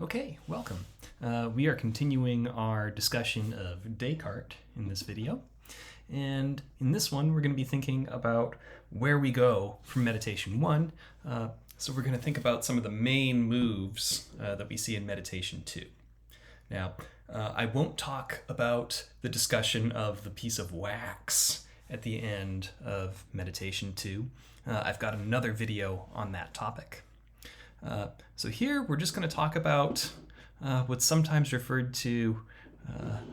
Okay, welcome. We are continuing our discussion of Descartes in this video. And in this one, we're going to be thinking about where we go from meditation 1. So we're going to think about some of the main moves that we see in meditation 2. Now, I won't talk about the discussion of the piece of wax at the end of meditation 2. I've got another video on that topic. So here we're just going to talk about what's sometimes referred to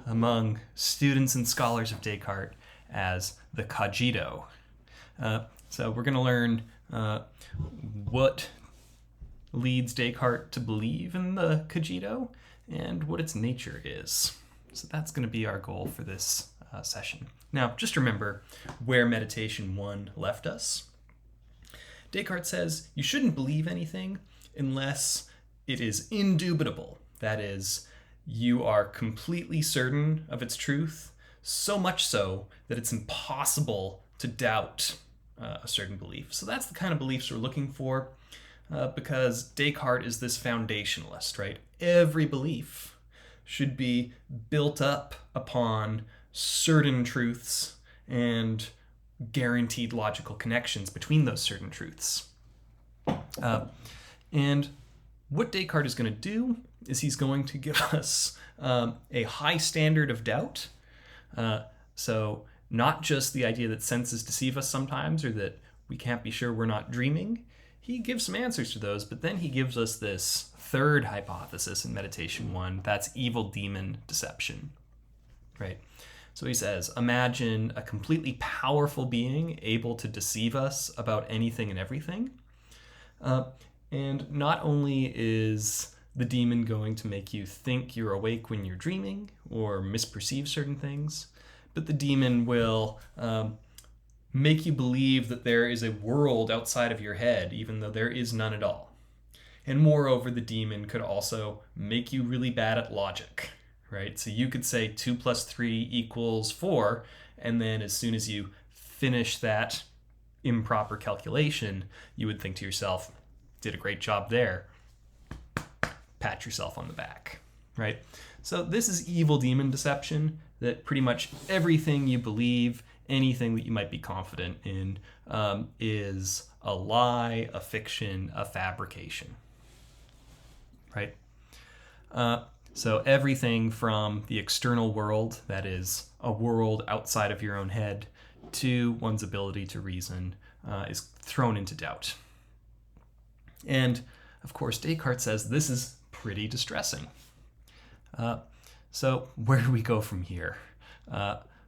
among students and scholars of Descartes as the Cogito. So we're going to learn what leads Descartes to believe in the Cogito and what its nature is. So that's going to be our goal for this session. Now, just remember where meditation 1 left us. Descartes says you shouldn't believe anything unless it is indubitable. That is, you are completely certain of its truth, so much so that it's impossible to doubt a certain belief. So that's the kind of beliefs we're looking for because Descartes is this foundationalist, right? Every belief should be built up upon certain truths and guaranteed logical connections between those certain truths. And what Descartes is going to do is he's going to give us a high standard of doubt. So not just the idea that senses deceive us sometimes or that we can't be sure we're not dreaming. He gives some answers to those, but then he gives us this third hypothesis in meditation 1. That's evil demon deception, right? So he says, imagine a completely powerful being able to deceive us about anything and everything. And not only is the demon going to make you think you're awake when you're dreaming or misperceive certain things, but the demon will make you believe that there is a world outside of your head, even though there is none at all. And moreover, the demon could also make you really bad at logic, right? So you could say 2 + 3 = 4, and then as soon as you finish that improper calculation, you would think to yourself, did a great job there. Pat yourself on the back, right? So this is evil demon deception, that pretty much everything you believe, anything that you might be confident in, is a lie, a fiction, a fabrication, right? So everything from the external world, that is a world outside of your own head, to one's ability to reason is thrown into doubt. And of course, Descartes says this is pretty distressing. So where do we go from here?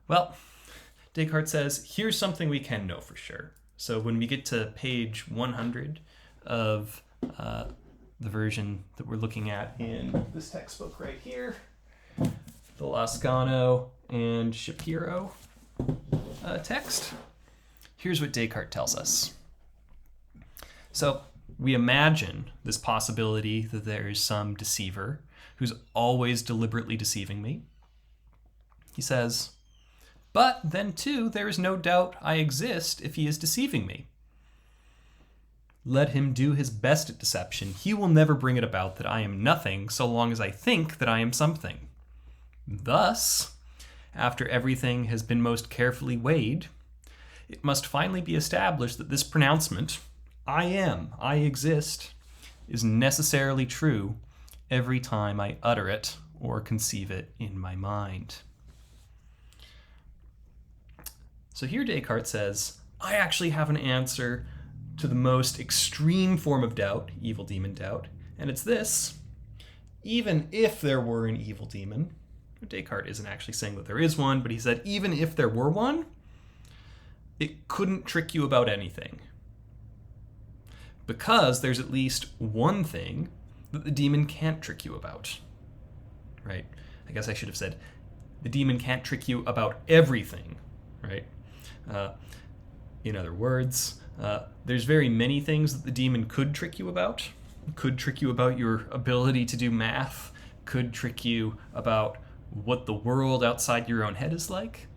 Well, Descartes says, here's something we can know for sure. So when we get to page 100 of the version that we're looking at in this textbook right here, the Lascano and Shapiro text, here's what Descartes tells us. So we imagine this possibility that there is some deceiver who's always deliberately deceiving me. He says, but then too, there is no doubt I exist if he is deceiving me. Let him do his best at deception. He will never bring it about that I am nothing so long as I think that I am something. Thus, after everything has been most carefully weighed, it must finally be established that this pronouncement, I am, I exist, is necessarily true every time I utter it or conceive it in my mind. So here Descartes says, I actually have an answer to the most extreme form of doubt, evil demon doubt, and it's this: even if there were an evil demon, Descartes isn't actually saying that there is one, but he said even if there were one, it couldn't trick you about anything. Because there's at least one thing that the demon can't trick you about, right? I guess I should have said the demon can't trick you about everything, right? In other words, there's very many things that the demon could trick you about. Could trick you about your ability to do math, could trick you about what the world outside your own head is like,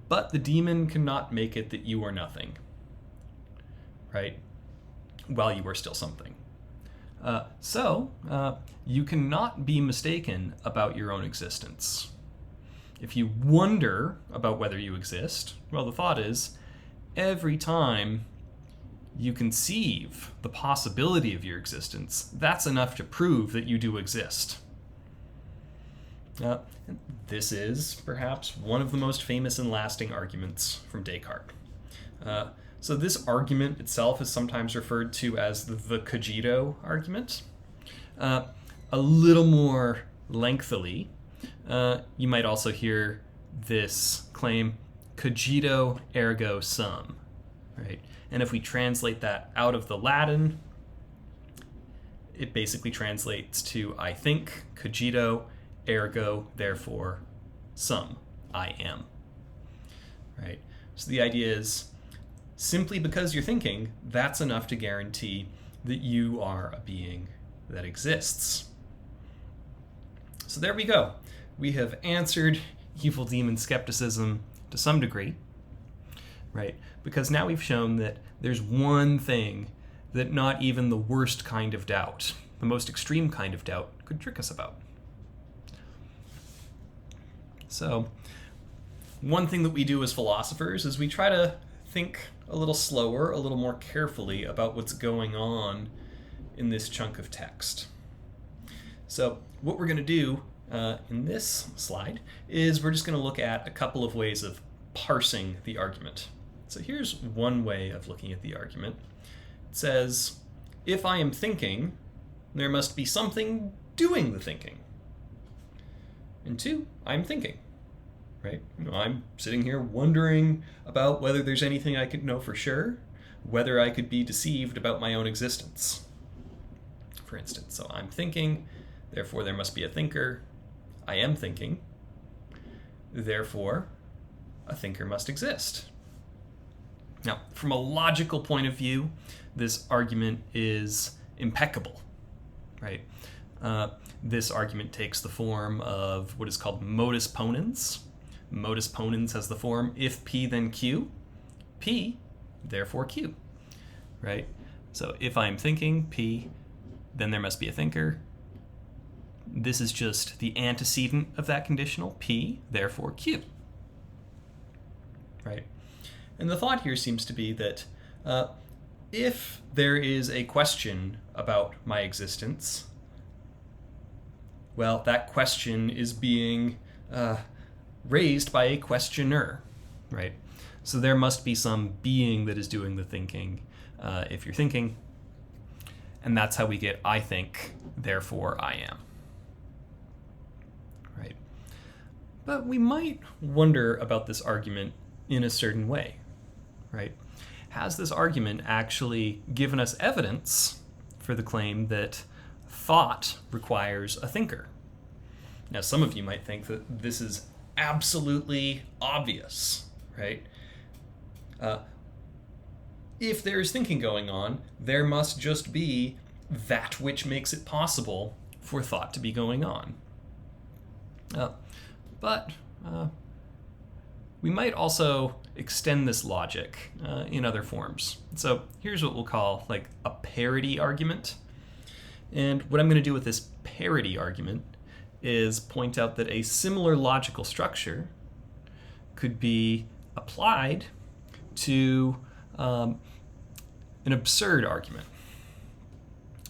but the demon cannot make it that you are nothing, right? While you are still something. So you cannot be mistaken about your own existence. If you wonder about whether you exist, well, the thought is, every time you conceive the possibility of your existence, that's enough to prove that you do exist. This is perhaps one of the most famous and lasting arguments from Descartes. So this argument itself is sometimes referred to as the Cogito argument. A little more lengthily, you might also hear this claim, cogito ergo sum, right? And if we translate that out of the Latin, it basically translates to I think, cogito, ergo, therefore, sum, I am, right? So the idea is, simply because you're thinking, that's enough to guarantee that you are a being that exists. So there we go. We have answered evil demon skepticism to some degree, right? Because now we've shown that there's one thing that not even the worst kind of doubt, the most extreme kind of doubt, could trick us about. So, one thing that we do as philosophers is we try to think a little slower, a little more carefully about what's going on in this chunk of text. So, what we're going to do in this slide is we're just going to look at a couple of ways of parsing the argument. So here's one way of looking at the argument. It says, if I am thinking, there must be something doing the thinking. And two, I'm thinking, right? I'm sitting here wondering about whether there's anything I could know for sure, whether I could be deceived about my own existence, for instance. So I'm thinking, therefore there must be a thinker. I am thinking, therefore a thinker must exist. Now, from a logical point of view, this argument is impeccable, right? This argument takes the form of what is called modus ponens. Modus ponens has the form, if P then Q, P, therefore Q, right? So if I'm thinking P, then there must be a thinker. This is just the antecedent of that conditional, P, therefore Q, right? And the thought here seems to be that if there is a question about my existence, well, that question is being raised by a questioner, right? So there must be some being that is doing the thinking if you're thinking, and that's how we get I think, therefore I am, right? But we might wonder about this argument in a certain way, right? Has this argument actually given us evidence for the claim that thought requires a thinker? Now, some of you might think that this is absolutely obvious, right? If there is thinking going on, there must just be that which makes it possible for thought to be going on. But we might also extend this logic in other forms. So here's what we'll call like a parity argument. And what I'm going to do with this parity argument is point out that a similar logical structure could be applied to an absurd argument.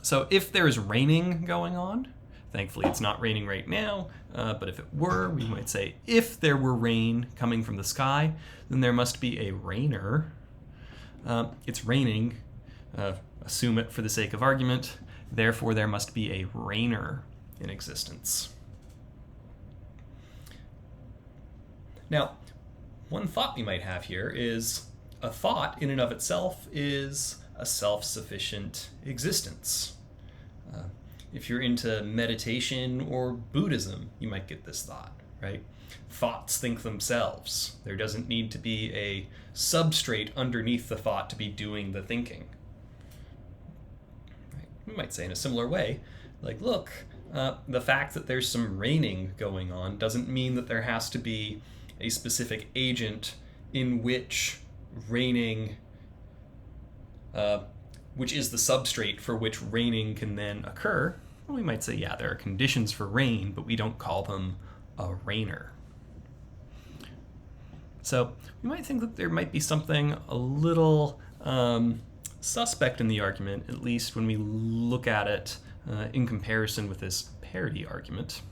So if there's raining going on, thankfully it's not raining right now, but if it were, we might say if there were rain coming from the sky, then there must be a rainer. It's raining, assume it for the sake of argument, therefore there must be a rainer in existence. Now, one thought we might have here is a thought in and of itself is a self-sufficient existence. If you're into meditation or Buddhism, you might get this thought, right? Thoughts think themselves. There doesn't need to be a substrate underneath the thought to be doing the thinking. Right? We might say in a similar way, like, look, the fact that there's some raining going on doesn't mean that there has to be a specific agent in which raining which is the substrate for which raining can then occur, well, we might say, yeah, there are conditions for rain, but we don't call them a rainer. So we might think that there might be something a little suspect in the argument, at least when we look at it in comparison with this parity argument.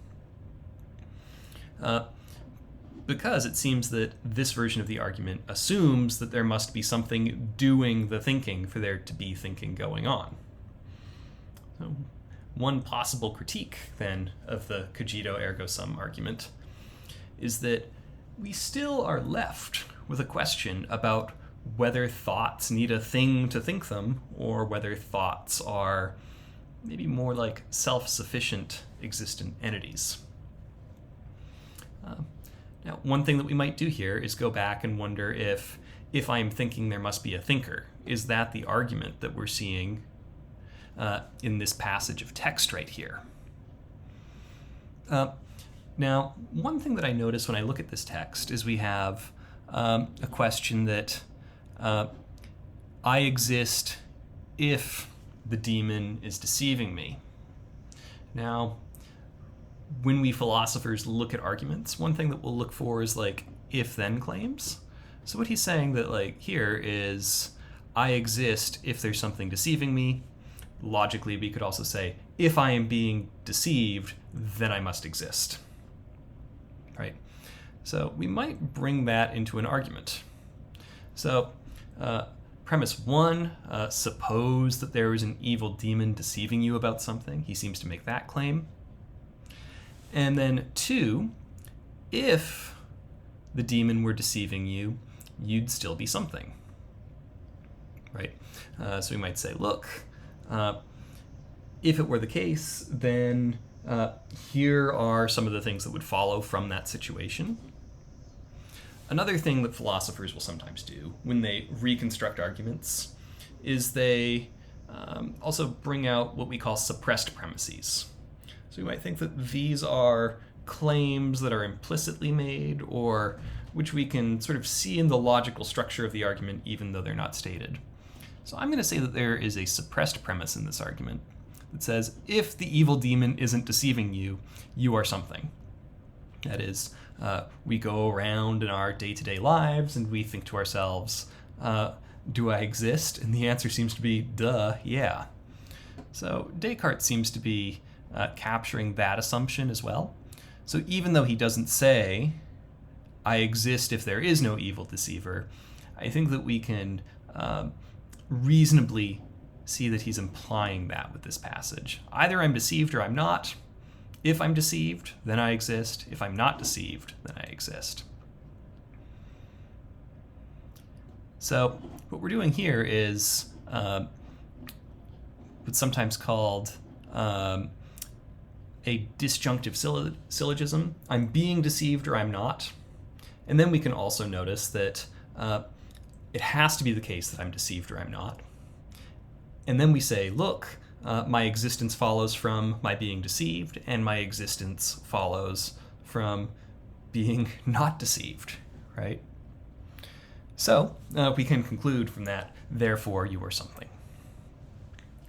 Because it seems that this version of the argument assumes that there must be something doing the thinking for there to be thinking going on. So one possible critique, then, of the cogito ergo sum argument is that we still are left with a question about whether thoughts need a thing to think them, or whether thoughts are maybe more like self-sufficient existent entities. Now, one thing that we might do here is go back and wonder if I'm thinking there must be a thinker. Is that the argument that we're seeing in this passage of text right here? Now, one thing that I notice when I look at this text is we have a question that I exist if the demon is deceiving me. Now, when we philosophers look at arguments, one thing that we'll look for is like if-then claims. So what he's saying that like here is I exist if there's something deceiving me. Logically, we could also say if I am being deceived, then I must exist. Right? So we might bring that into an argument. So premise one, suppose that there is an evil demon deceiving you about something. He seems to make that claim. And then two, if the demon were deceiving you, you'd still be something, right? So we might say, look, if it were the case, then here are some of the things that would follow from that situation. Another thing that philosophers will sometimes do when they reconstruct arguments is they also bring out what we call suppressed premises. So we might think that these are claims that are implicitly made, or which we can sort of see in the logical structure of the argument even though they're not stated. So I'm going to say that there is a suppressed premise in this argument that says if the evil demon isn't deceiving you, you are something. That is, we go around in our day-to-day lives and we think to ourselves, do I exist? And the answer seems to be, duh, yeah. So Descartes seems to be capturing that assumption as well. So even though he doesn't say, I exist if there is no evil deceiver, I think that we can reasonably see that he's implying that with this passage. Either I'm deceived or I'm not. If I'm deceived, then I exist. If I'm not deceived, then I exist. So what we're doing here is what's sometimes called a disjunctive syllogism. I'm being deceived or I'm not. And then we can also notice that it has to be the case that I'm deceived or I'm not. And then we say, look, my existence follows from my being deceived, and my existence follows from being not deceived, right? So we can conclude from that, therefore you are something.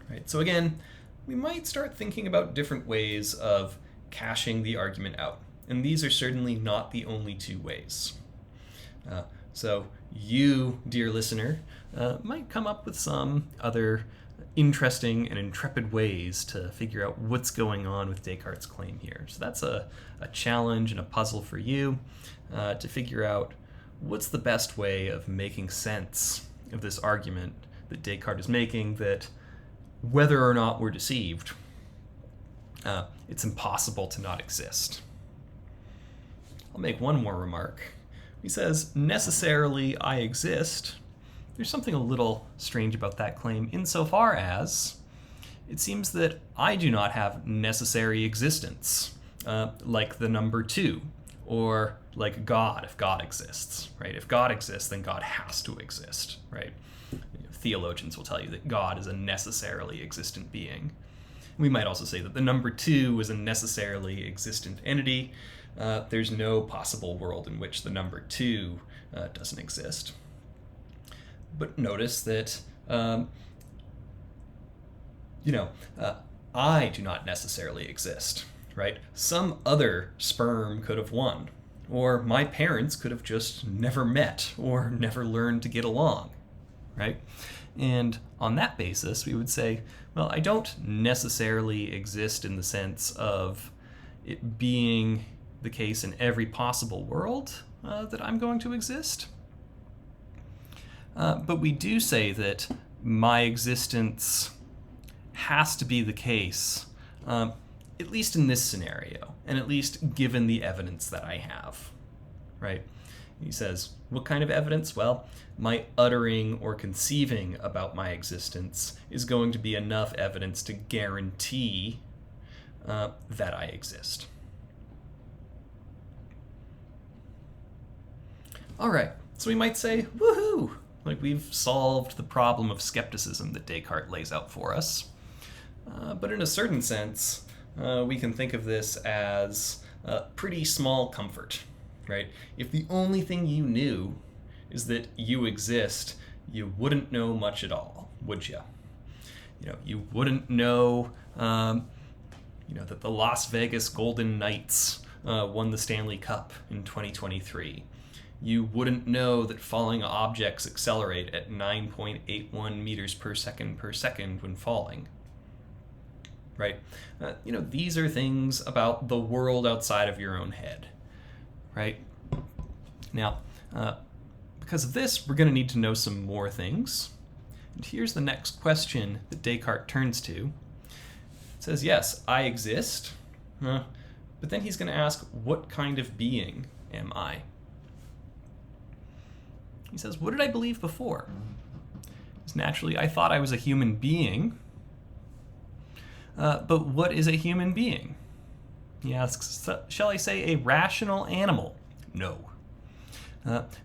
Right? So again, we might start thinking about different ways of cashing the argument out. And these are certainly not the only two ways. So you, dear listener, might come up with some other interesting and intrepid ways to figure out what's going on with Descartes' claim here. So that's a challenge and a puzzle for you to figure out what's the best way of making sense of this argument that Descartes is making, that whether or not we're deceived, it's impossible to not exist. I'll make one more remark. He says, necessarily I exist. There's something a little strange about that claim insofar as it seems that I do not have necessary existence, like the number 2, or like God, if God exists, right? If God exists, then God has to exist, right? Theologians will tell you that God is a necessarily existent being. We might also say that the number 2 is a necessarily existent entity. There's no possible world in which the number 2 doesn't exist. But notice that I do not necessarily exist, right? Some other sperm could have won, or my parents could have just never met or never learned to get along, right? And on that basis, we would say, well, I don't necessarily exist in the sense of it being the case in every possible world that I'm going to exist. But we do say that my existence has to be the case, at least in this scenario, and at least given the evidence that I have, right? He says, what kind of evidence? Well, my uttering or conceiving about my existence is going to be enough evidence to guarantee that I exist. All right, so we might say, woohoo! Like, we've solved the problem of skepticism that Descartes lays out for us. But in a certain sense, we can think of this as a pretty small comfort, right? If the only thing you knew is that you exist, you wouldn't know much at all, would you? You wouldn't know, that the Las Vegas Golden Knights won the Stanley Cup in 2023. You wouldn't know that falling objects accelerate at 9.81 meters per second when falling. Right? These are things about the world outside of your own head. Right? Now, because of this, we're going to need to know some more things. And here's the next question that Descartes turns to. It says, yes, I exist. But then he's going to ask, what kind of being am I? He says, what did I believe before? Because naturally, I thought I was a human being. But what is a human being? He asks, shall I say a rational animal? No.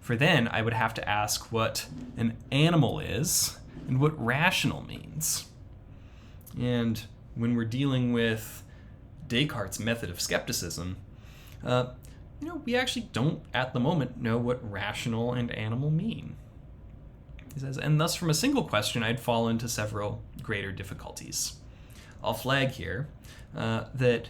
For then, I would have to ask what an animal is and what rational means. And when we're dealing with Descartes' method of skepticism, we actually don't, at the moment, know what rational and animal mean. He says, and thus from a single question, I'd fall into several greater difficulties. I'll flag here that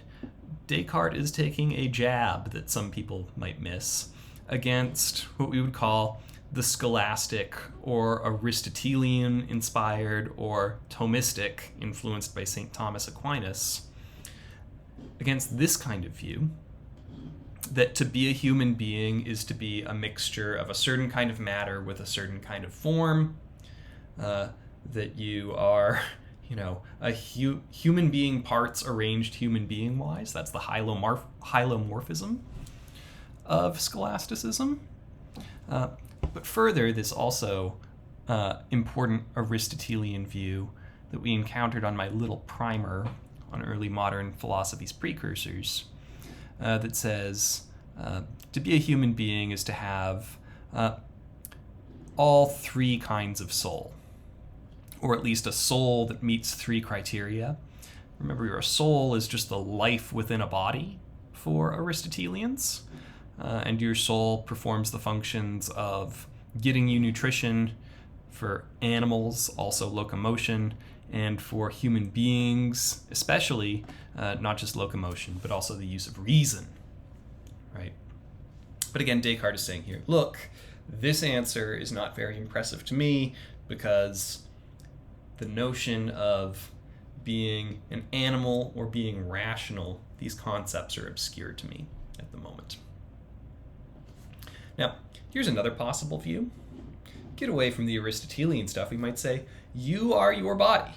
Descartes is taking a jab that some people might miss against what we would call the scholastic or Aristotelian-inspired or Thomistic, influenced by St. Thomas Aquinas, against this kind of view, that to be a human being is to be a mixture of a certain kind of matter with a certain kind of form, that you are, a human being parts arranged human being-wise. That's the hylomorphism of scholasticism. But further, this also important Aristotelian view that we encountered on my little primer on early modern philosophy's precursors, that says to be a human being is to have all three kinds of soul, or at least a soul that meets three criteria. Remember, your soul is just the life within a body for Aristotelians, and your soul performs the functions of getting you nutrition, for animals, also locomotion, and for human beings, especially, not just locomotion, but also the use of reason, right? But again, Descartes is saying here, look, this answer is not very impressive to me because the notion of being an animal or being rational, these concepts are obscure to me at the moment. Now, here's another possible view. Get away from the Aristotelian stuff. We might say, you are your body.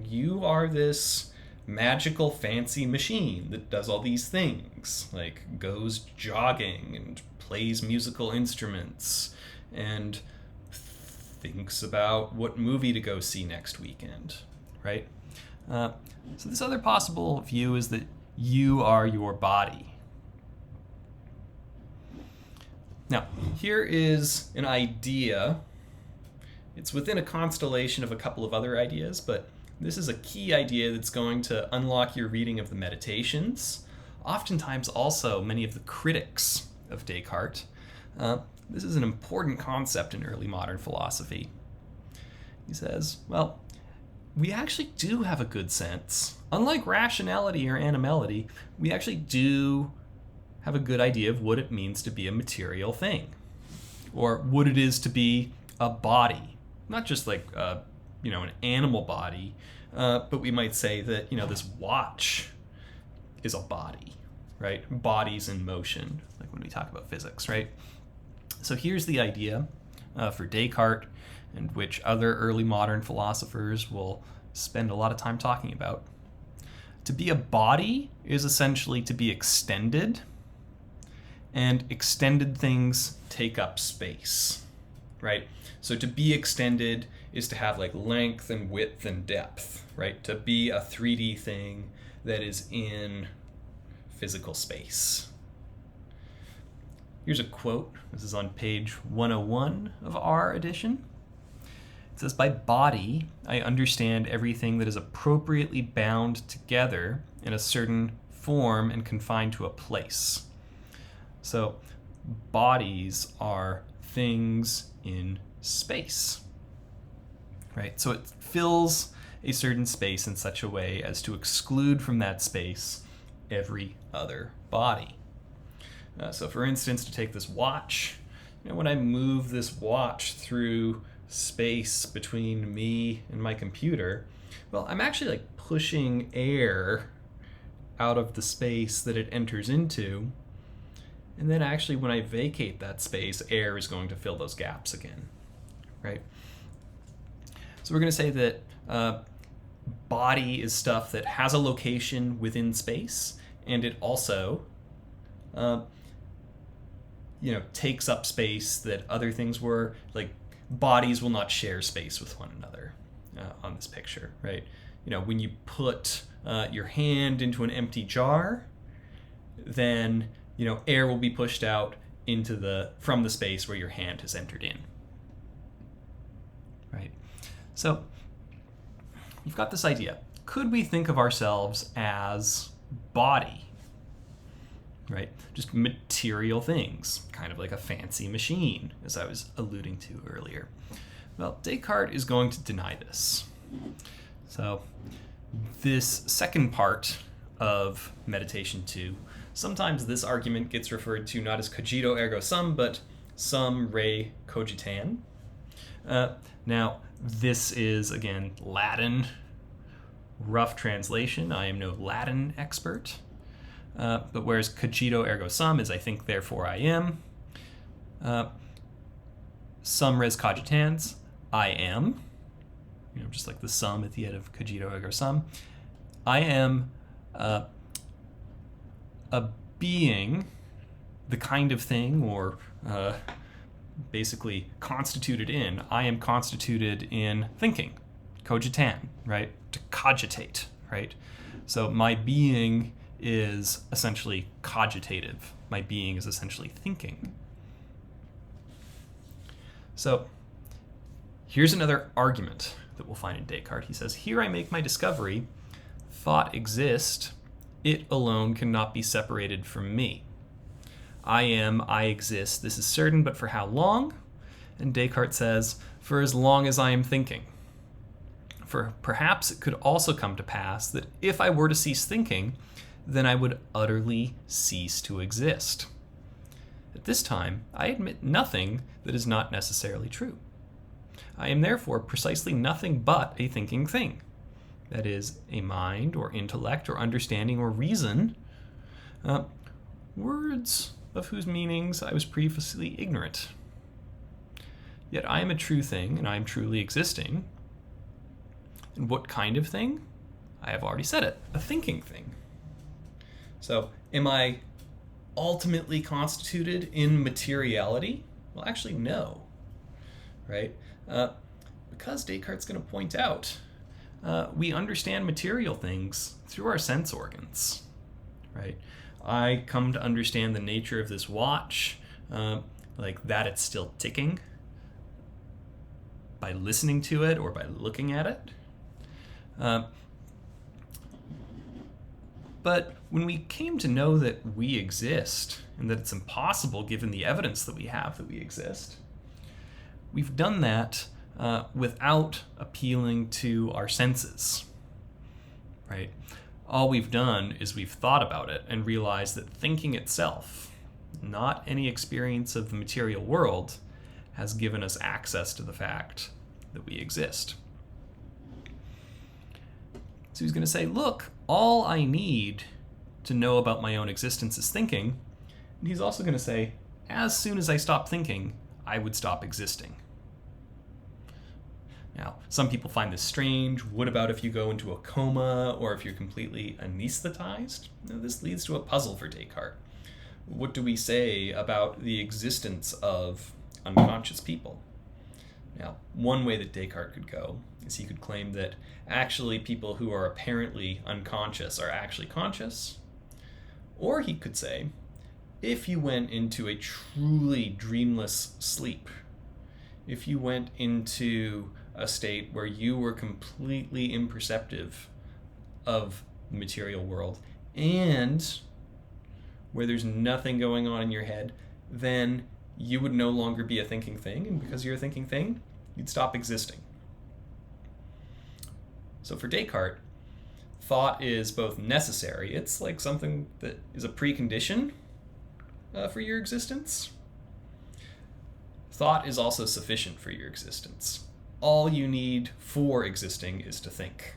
You are this magical, fancy machine that does all these things, like goes jogging and plays musical instruments and thinks about what movie to go see next weekend, right? So this other possible view is that you are your body. Now, here is an idea. It's within a constellation of a couple of other ideas, but this is a key idea that's going to unlock your reading of the Meditations. Oftentimes also many of the critics of Descartes. This is an important concept in early modern philosophy. He says, well, we actually do have a good sense. Unlike rationality or animality, we actually do have a good idea of what it means to be a material thing, or what it is to be a body. Not just like an animal body, but we might say that this watch is a body, right? Bodies in motion, like when we talk about physics, right? So here's the idea for Descartes, and which other early modern philosophers will spend a lot of time talking about. To be a body is essentially to be extended, and extended things take up space, right? So to be extended is to have like length and width and depth, right? To be a 3D thing that is in physical space. Here's a quote. This is on page 101 of our edition. It says, "By body, I understand everything that is appropriately bound together in a certain form and confined to a place." So bodies are things in space, right? So it fills a certain space in such a way as to exclude from that space every other body. So for instance, to take this watch, when I move this watch through space between me and my computer, well, I'm actually like pushing air out of the space that it enters into. And then actually when I vacate that space, air is going to fill those gaps again, right? So we're going to say that body is stuff that has a location within space, and it also takes up space that other things were, like bodies will not share space with one another on this picture, right? When you put your hand into an empty jar, then air will be pushed out from the space where your hand has entered in, right? So you've got this idea. Could we think of ourselves as body, right? Just material things, kind of like a fancy machine, as I was alluding to earlier. Well, Descartes is going to deny this. So this second part of Meditation 2, sometimes this argument gets referred to not as cogito ergo sum, but sum re cogitan. Now, this is, again, Latin, rough translation. I am no Latin expert. But whereas cogito ergo sum is I think, therefore I am. Sum res cogitans, I am. Just like the sum at the end of cogito ergo sum. I am a being, the kind of thing, or basically constituted in. I am constituted in thinking, cogitan, right? To cogitate, right? So my being is essentially cogitative. My being is essentially thinking. So here's another argument that we'll find in Descartes. He says, "Here I make my discovery. Thought exists. It alone cannot be separated from me. I am, I exist. This is certain, but for how long?" And Descartes says, "For as long as I am thinking. For perhaps it could also come to pass that if I were to cease thinking, then I would utterly cease to exist. At this time, I admit nothing that is not necessarily true. I am therefore precisely nothing but a thinking thing. That is, a mind or intellect or understanding or reason, words of whose meanings I was previously ignorant. Yet I am a true thing, and I am truly existing. And what kind of thing? I have already said it, a thinking thing. So, am I ultimately constituted in materiality? Well, actually, no, right? Because Descartes is going to point out, we understand material things through our sense organs, right? I come to understand the nature of this watch, like that it's still ticking, by listening to it or by looking at it. But when we came to know that we exist, and that it's impossible given the evidence that we have that we exist, we've done that without appealing to our senses, right? All we've done is we've thought about it and realized that thinking itself, not any experience of the material world, has given us access to the fact that we exist. So he's going to say, look, all I need to know about my own existence is thinking. And he's also going to say, as soon as I stop thinking, I would stop existing. Now, some people find this strange. What about if you go into a coma or if you're completely anesthetized? Now, this leads to a puzzle for Descartes. What do we say about the existence of unconscious people? Now, one way that Descartes could go is he could claim that actually people who are apparently unconscious are actually conscious. Or he could say, if you went into a truly dreamless sleep, if you went into a state where you were completely imperceptive of the material world and where there's nothing going on in your head, then you would no longer be a thinking thing, and because you're a thinking thing, you'd stop existing. So for Descartes, thought is both necessary, it's like something that is a precondition for your existence. Thought is also sufficient for your existence. All you need for existing is to think.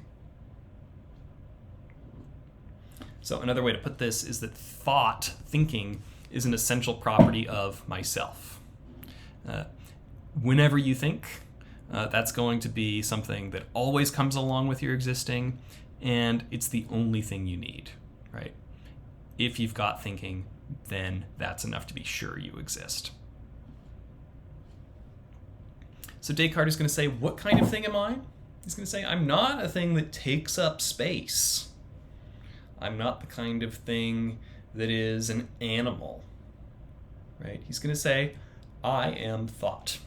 So another way to put this is that thought, thinking, is an essential property of myself. Whenever you think, that's going to be something that always comes along with your existing, and it's the only thing you need, right? If you've got thinking, then that's enough to be sure you exist. So Descartes is going to say, what kind of thing am I? He's going to say, I'm not a thing that takes up space. I'm not the kind of thing that is an animal, right? He's going to say, I am thought.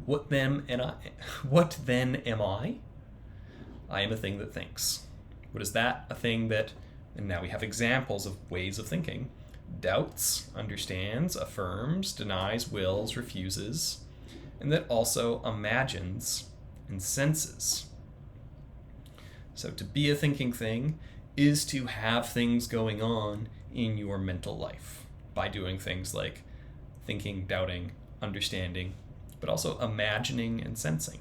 What then am I? I am a thing that thinks. What is that? A thing that, and now we have examples of ways of thinking, doubts, understands, affirms, denies, wills, refuses, and that also imagines and senses. So to be a thinking thing is to have things going on in your mental life by doing things like thinking, doubting, understanding, but also imagining and sensing.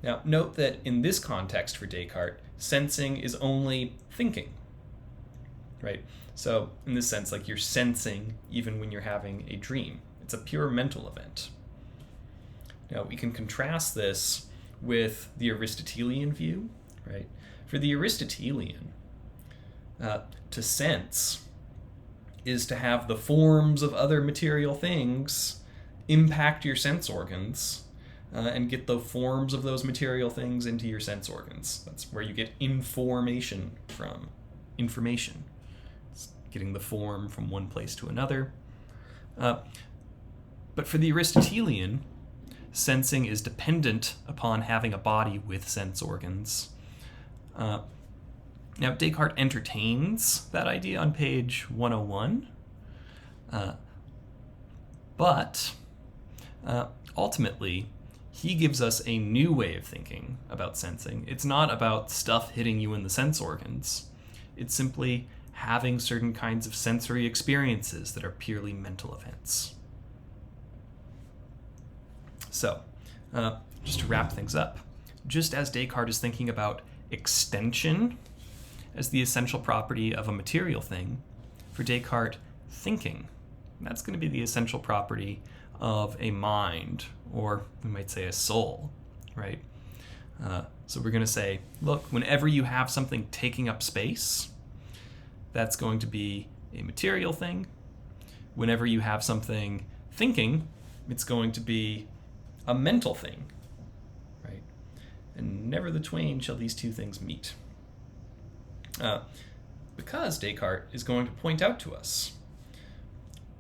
Now, note that in this context for Descartes, sensing is only thinking, right? So in this sense, like you're sensing even when you're having a dream. It's a pure mental event. Now, we can contrast this with the Aristotelian view, right? For the Aristotelian, to sense is to have the forms of other material things impact your sense organs and get the forms of those material things into your sense organs. That's where you get information from. Information. It's getting the form from one place to another. But for the Aristotelian, sensing is dependent upon having a body with sense organs. Now, Descartes entertains that idea on page 101, but ultimately, he gives us a new way of thinking about sensing. It's not about stuff hitting you in the sense organs. It's simply having certain kinds of sensory experiences that are purely mental events. So, just to wrap things up, just as Descartes is thinking about extension as the essential property of a material thing, for Descartes, thinking, that's going to be the essential property of a mind, or we might say a soul, right? So we're going to say, look, whenever you have something taking up space, that's going to be a material thing. Whenever you have something thinking, it's going to be a mental thing, right? And never the twain shall these two things meet. Because Descartes is going to point out to us,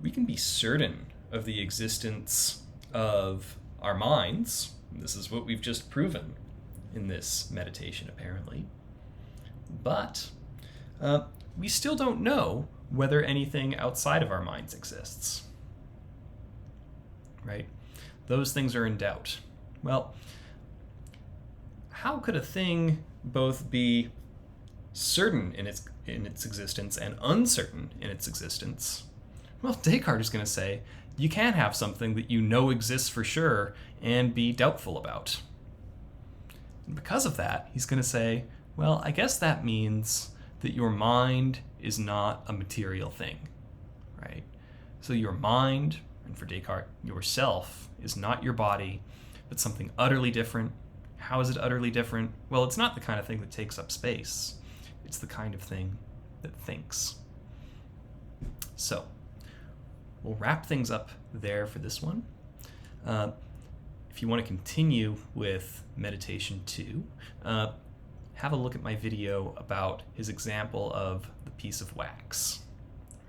we can be certain of the existence of our minds. This is what we've just proven in this meditation, apparently. But we still don't know whether anything outside of our minds exists, right? those things are in doubt. Well, how could a thing both be certain in its existence and uncertain in its existence? Well, Descartes is going to say you can't have something that you know exists for sure and be doubtful about. And because of that, he's going to say, well, I guess that means that your mind is not a material thing, right? So your mind, and for Descartes, yourself, is not your body, but something utterly different. How is it utterly different? Well, it's not the kind of thing that takes up space. It's the kind of thing that thinks. So, we'll wrap things up there for this one. If you want to continue with meditation 2, have a look at my video about his example of the piece of wax.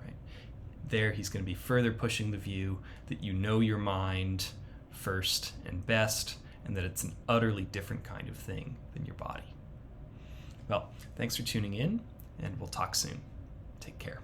Right? There he's going to be further pushing the view that you know your mind first and best, and that it's an utterly different kind of thing than your body. Well, thanks for tuning in, and we'll talk soon. Take care.